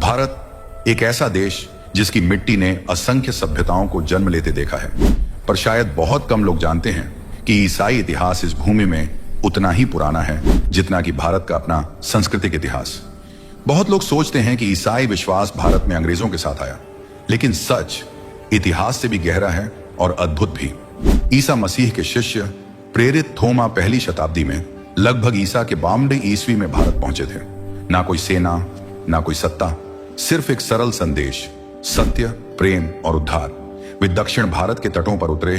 भारत एक ऐसा देश जिसकी मिट्टी ने असंख्य सभ्यताओं को जन्म लेते देखा है, पर शायद बहुत कम लोग जानते हैं कि ईसाई इतिहास इस भूमि में उतना ही पुराना है जितना कि भारत का अपना सांस्कृतिक इतिहास। बहुत लोग सोचते हैं कि ईसाई विश्वास भारत में अंग्रेजों के साथ आया, लेकिन सच इतिहास से भी गहरा है और अद्भुत भी। ईसा मसीह के शिष्य प्रेरित थोमा पहली शताब्दी में लगभग ईसा के 52 ईस्वी में भारत पहुंचे थे। ना कोई सेना, ना कोई सत्ता, सिर्फ एक सरल संदेश, सत्य, प्रेम और उद्धार। वे दक्षिण भारत के तटों पर उतरे,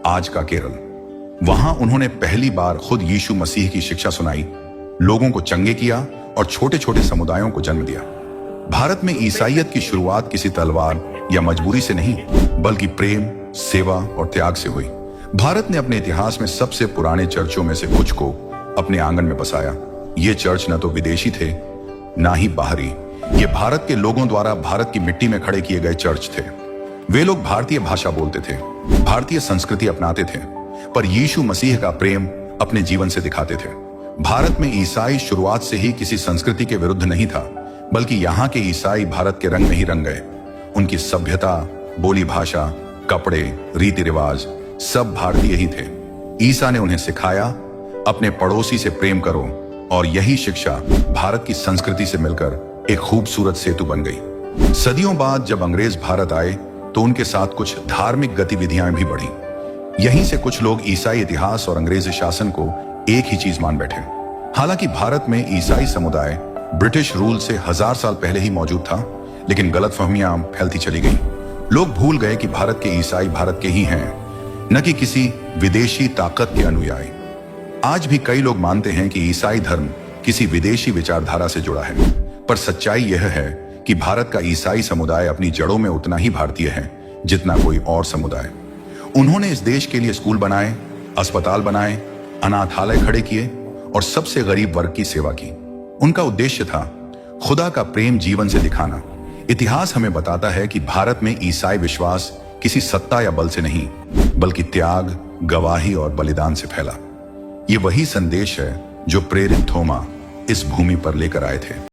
आज का केरल। वहां उन्होंने पहली बार खुद यीशु मसीह की शिक्षा सुनाई, लोगों को चंगे किया और छोटे छोटे समुदायों को जन्म दिया। भारत में ईसाईयत की शुरुआत किसी तलवार या मजबूरी से नहीं, बल्कि प्रेम, सेवा और त्याग से हुई। भारत ने अपने इतिहास में सबसे पुराने चर्चों में से कुछ को अपने आंगन में बसाया। ये चर्च न तो विदेशी थे, ना ही बाहरी। ये भारत के लोगों द्वारा भारत की मिट्टी में खड़े किए गए चर्च थे। वे लोग भारतीय भाषा बोलते थे, भारतीय संस्कृति अपनाते थे, पर यीशु मसीह का प्रेम अपने जीवन से दिखाते थे। भारत में ईसाई शुरुआत से ही किसी संस्कृति के विरुद्ध नहीं था, बल्कि यहाँ के ईसाई भारत के रंग में ही रंग गए। उनकी सभ्यता, बोली भाषा, कपड़े, रीति रिवाज सब भारतीय ही थे। ईसा ने उन्हें सिखाया, अपने पड़ोसी से प्रेम करो, और यही शिक्षा भारत की संस्कृति से मिलकर एक खूबसूरत सेतु बन गई। सदियों बाद जब अंग्रेज भारत आए तो उनके साथ कुछ धार्मिक गतिविधियां भी बढ़ी। यहीं से कुछ लोग ईसाई इतिहास और अंग्रेजी शासन को एक ही चीज मान बैठे। हालांकि भारत में ईसाई समुदाय ब्रिटिश रूल से 1000 साल पहले ही मौजूद था, लेकिन गलतफहमियां फैलती चली गई। लोग भूल गए कि भारत के ईसाई भारत के ही हैं, न कि किसी विदेशी ताकत के अनुयायी। आज भी कई लोग मानते हैं कि ईसाई धर्म किसी विदेशी विचारधारा से जुड़ा है, पर सच्चाई यह है कि भारत का ईसाई समुदाय अपनी जड़ों में उतना ही भारतीय है जितना कोई और समुदाय। उन्होंने इस देश के लिए स्कूल बनाए, अस्पताल बनाए, अनाथालय खड़े किए और सबसे गरीब वर्ग की सेवा की। उनका उद्देश्य था खुदा का प्रेम जीवन से दिखाना। इतिहास हमें बताता है कि भारत में ईसाई विश्वास किसी सत्ता या बल से नहीं, बल्कि त्याग, गवाही और बलिदान से फैला। ये वही संदेश है जो प्रेरित थोमा इस भूमि पर लेकर आए थे।